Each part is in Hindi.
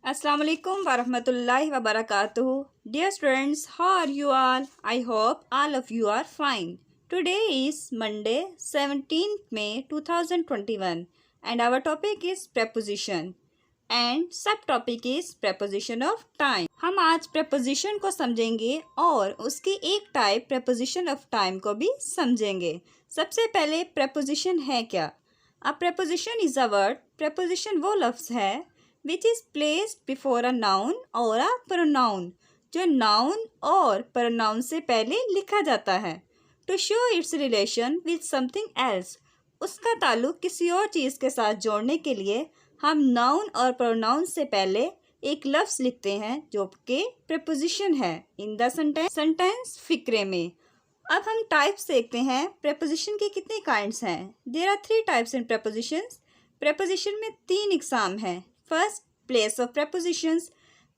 Assalamu alaikum warahmatullahi wabarakatuh. Dear students, how are you all? I hope all of you are fine. Today is Monday, 17th May 2021 and our topic is preposition and subtopic is preposition of time. हम आज preposition को समझेंगे और उसकी एक टाइप preposition of time को भी समझेंगे. सबसे पहले preposition है क्या? A preposition is a word. Preposition वो लफ्ज़ है which is placed before a noun or a pronoun, जो noun और pronoun से पहले लिखा जाता है. To show its relation with something else, उसका ताल्लुक किसी और चीज़ के साथ जोड़ने के लिए हम noun और pronoun से पहले एक लफ्ज़ लिखते हैं जो कि preposition है. In the sentence फिक्रे में. अब हम टाइप्स देखते हैं. preposition के कितने काइंड्स हैं? There are 3 types in prepositions. preposition में 3 इकसाम हैं. First, place of propositions.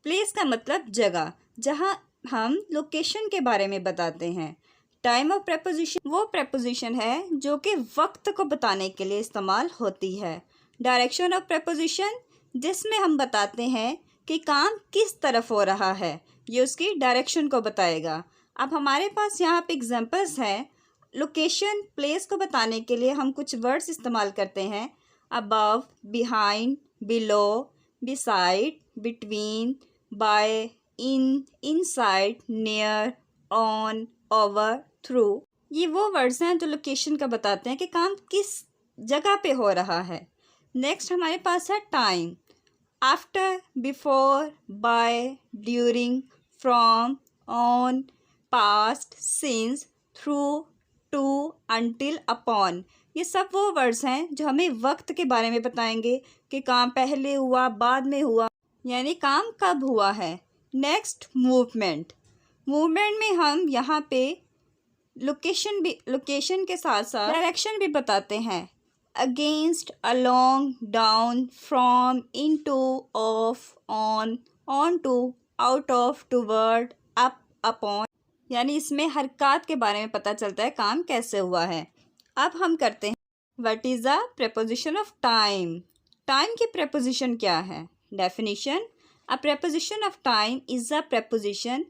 Place का मतलब जगह, जहाँ हम लोकेशन के बारे में बताते हैं. टाइम ऑफ प्रपोजिशन वो प्रपोजिशन है जो कि वक्त को बताने के लिए इस्तेमाल होती है. डायरेक्शन ऑफ प्रपोजिशन, जिसमें हम बताते हैं कि काम किस तरफ हो रहा है, ये उसकी डायरेक्शन को बताएगा. अब हमारे पास यहाँ पे एग्जांपल्स हैं. लोकेशन, प्लेस को बताने के लिए हम कुछ वर्ड्स इस्तेमाल करते हैं. Above, behind, below, beside, between, by, in, inside, near, on, over, through. ये वो वर्ड्स हैं जो लोकेशन का बताते हैं कि काम किस जगह पे हो रहा है. नेक्स्ट हमारे पास है time. After, before, by, during, from, on, past, since, through, to, until, upon. ये सब वो वर्ड्स हैं जो हमें वक्त के बारे में बताएंगे कि काम पहले हुआ, बाद में हुआ, यानी काम कब हुआ है. Next, movement. मूवमेंट में हम यहाँ पे लोकेशन के साथ साथ डायरेक्शन भी बताते हैं. Against, along, down, from, into, off, on to, out of, toward, up, upon, यानी इसमें हरकत के बारे में पता चलता है काम कैसे हुआ है. अब हम करते हैं what is a preposition of time. Time की प्रपोजिशन क्या है? Definition. A preposition of time is a preposition.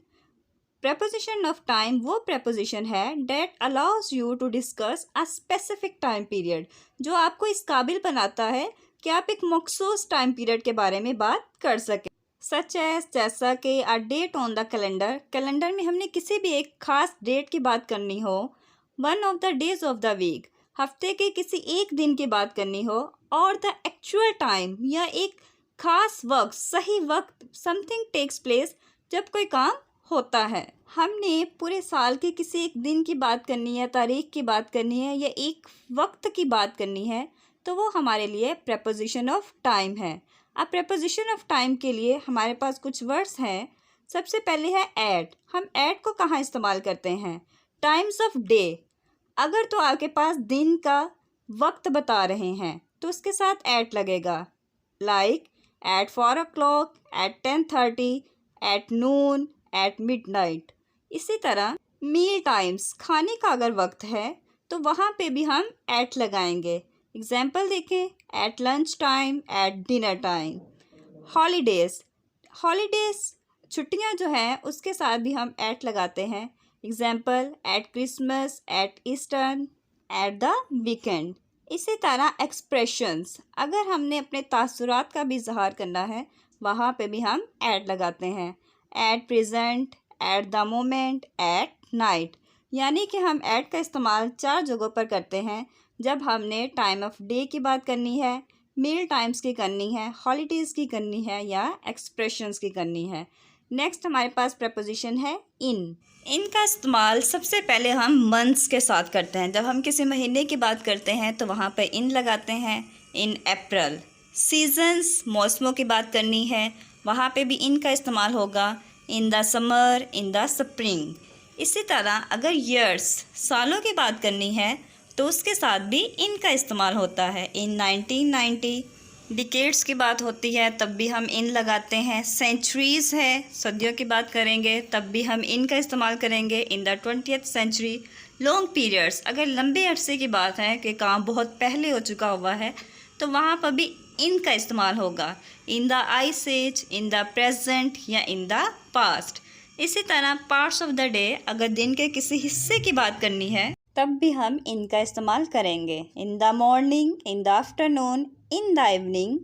Preposition of time वो प्रपोजिशन है that allows you to discuss a specific time period, जो आपको इस काबिल बनाता है कि आप एक मखसूस टाइम पीरियड के बारे में बात कर सकें. सच एज, जैसा कि a date on the calendar. Calendar में हमने किसी भी एक ख़ास डेट की बात करनी हो. One of the days of the week, हफ्ते के किसी एक दिन की बात करनी हो. और द एक्चुअल टाइम, या एक ख़ास वक्त, सही वक्त, समथिंग टेक्स प्लेस, जब कोई काम होता है. हमने पूरे साल के किसी एक दिन की बात करनी है, तारीख की बात करनी है, या एक वक्त की बात करनी है, तो वो हमारे लिए प्रपोजिशन ऑफ टाइम है. अब प्रपोजिशन ऑफ टाइम के लिए हमारे पास कुछ वर्ड्स हैं. सबसे पहले है एट. हम एट को कहाँ इस्तेमाल करते हैं? Times of day. अगर तो आपके पास दिन का वक्त बता रहे हैं तो उसके साथ एट लगेगा. Like at 4 o'clock, at 10:30, at noon, at midnight. इसी तरह मील टाइम्स, खाने का अगर वक्त है तो वहाँ पे भी हम एट लगाएंगे. एग्जाम्पल देखें, at lunch time, at dinner time. Holidays. Holidays छुट्टियाँ जो हैं उसके साथ भी हम एट लगाते हैं. Example, at Christmas, at Easter, at the weekend. इसी तरह एक्सप्रेशंस, अगर हमने अपने तासुरात का भी इजहार करना है वहाँ पे भी हम एट लगाते हैं. At present, at the moment, at night. यानी कि हम एट का इस्तेमाल 4 जगहों पर करते हैं. जब हमने टाइम ऑफ डे की बात करनी है, मील टाइम्स की करनी है, हॉलीडेज़ की करनी है, या एक्सप्रेशंस की करनी है. नेक्स्ट हमारे पास प्रपोजिशन है इन. इनका इस्तेमाल सबसे पहले हम मंथ्स के साथ करते हैं. जब हम किसी महीने की बात करते हैं तो वहाँ पर इन लगाते हैं. इन अप्रैल. सीजन्स, मौसमों की बात करनी है, वहाँ पे भी इन का इस्तेमाल होगा. In the summer, in the spring. इसी तरह अगर ईयर्स, सालों की बात करनी है तो उसके साथ भी इन का इस्तेमाल होता है. इन 1990. डिकेड्स की बात होती है तब भी हम इन लगाते हैं. सेंचुरीज़ है, सदियों की बात करेंगे तब भी हम इन का इस्तेमाल करेंगे. In the 20th century. Long periods, अगर लंबे अरसे की बात है कि काम बहुत पहले हो चुका हुआ है तो वहाँ पर भी इन का इस्तेमाल होगा। In the ice age, in the present या इन द पास्ट। इसी तरह पार्ट्स ऑफ द डे, अगर दिन के किसी हिस्से की बात करनी है तब भी हम इन का इस्तेमाल करेंगे। In the morning, in the afternoon, in the evening,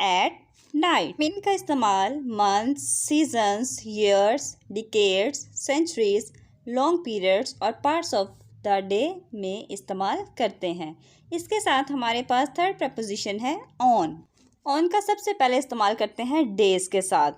at night. In का इस्तेमाल months, seasons, years, decades, centuries, long periods और पार्ट्स ऑफ द डे में इस्तेमाल करते हैं। इसके साथ हमारे पास थर्ड प्रपोजिशन है ऑन। ऑन का सबसे पहले इस्तेमाल करते हैं डेज के साथ।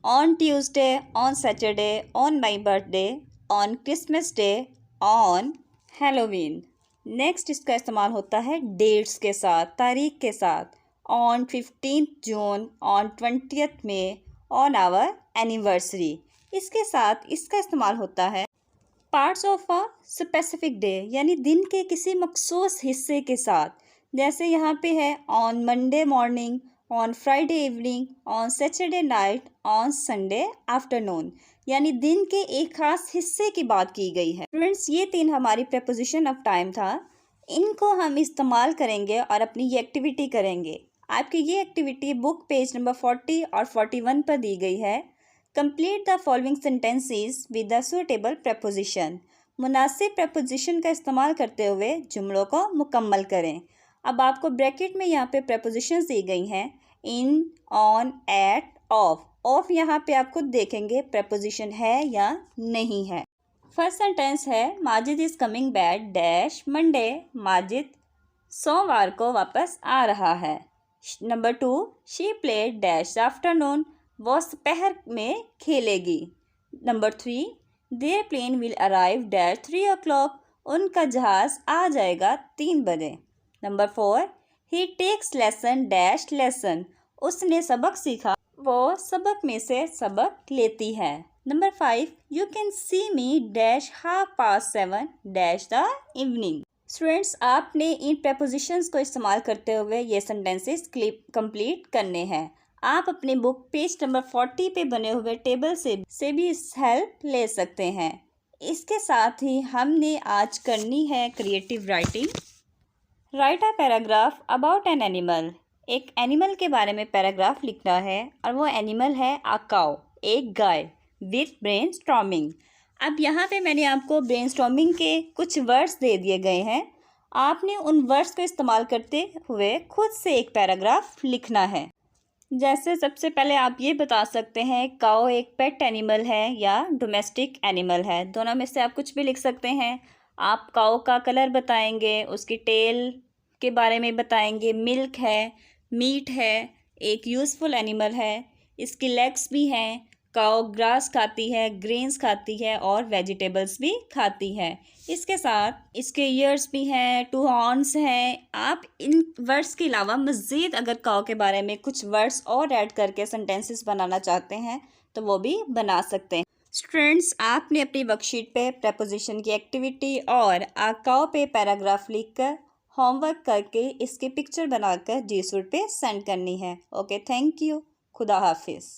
On Tuesday, on Saturday, on my birthday, on Christmas day, on Halloween. Next इसका इस्तेमाल होता है डेट्स के साथ, तारीख के साथ। On 15 June, on 20 May, on our anniversary. इसके साथ इसका इस्तेमाल होता है parts of a specific day, यानी दिन के किसी मखसूस हिस्से के साथ। जैसे यहाँ पे है on Monday morning, on Friday evening, on Saturday night, on Sunday afternoon, यानी दिन के एक खास हिस्से की बात की गई है। फ्रेंड्स, ये 3 हमारी प्रपोजिशन ऑफ टाइम था। इनको हम इस्तेमाल करेंगे और अपनी ये एक्टिविटी करेंगे। आपकी ये एक्टिविटी बुक पेज नंबर 40 और 41 पर दी गई है। Complete the following sentences with the suitable preposition. मुनासिब प्रपोजिशन का इस्तेमाल करते हुए जुमलों को मुकम्मल करें। अब आपको ब्रैकेट में यहाँ पे प्रपोजिशंस दी गई हैं, इन, ऑन, एट, ऑफ। ऑफ यहाँ पे आप खुद देखेंगे प्रपोजिशन है या नहीं है। फर्स्ट सेंटेंस है Majid is coming back dash Monday. Majid सोमवार को वापस आ रहा है। Number 2, she played dash afternoon. वो दोपहर में खेलेगी। Number 3, their plane will arrive dash 3 o'clock। उनका जहाज़ आ जाएगा 3 बजे। Number 4, he takes lesson dash lesson. उसने सबक सीखा, वो सबक में से सबक लेती है। Number 5, you can see me dash 7:30 dash the evening. Students, आपने इन प्रपोजिशंस को इस्तेमाल करते हुए ये सेंटेंसेस कंप्लीट करने हैं। आप अपनी बुक पेज नंबर 40 पे बने हुए टेबल से भी इस हेल्प ले सकते हैं। इसके साथ ही हमने आज करनी है creative writing. Right a paragraph about an animal. एक एनिमल के बारे में पैराग्राफ लिखना है और वो एनिमल है अ काऊ, एक गाय, विथ ब्रेनस्टॉर्मिंग। अब यहाँ पे मैंने आपको ब्रेनस्टॉर्मिंग के कुछ वर्ड्स दे दिए गए हैं। आपने उन वर्ड्स को इस्तेमाल करते हुए खुद से एक पैराग्राफ लिखना है। जैसे सबसे पहले आप ये बता सकते हैं काऊ एक पेट एनिमल है या डोमेस्टिक एनिमल है। दोनों में से आप कुछ भी लिख सकते हैं। आप काऊ का कलर बताएंगे, उसकी टेल के बारे में बताएंगे, मिल्क है, मीट है, एक यूज़फुल एनिमल है, इसकी लेग्स भी हैं। काऊ ग्रास खाती है, ग्रेन्स खाती है और वेजिटेबल्स भी खाती है। इसके साथ इसके ईयर्स भी हैं, 2 हॉर्न्स हैं। आप इन वर्ड्स के अलावा मज़ीद अगर काऊ के बारे में कुछ वर्ड्स और ऐड करके सेंटेंसेस बनाना चाहते हैं तो वो भी बना सकते हैं। स्टूडेंट्स, आपने अपनी वर्कशीट पे प्रपोजिशन की एक्टिविटी और काऊ पे पैराग्राफ लिखकर होमवर्क करके इसकी पिक्चर बनाकर जी सूट पे सेंड करनी है। Okay, thank you. खुदा हाफिज़।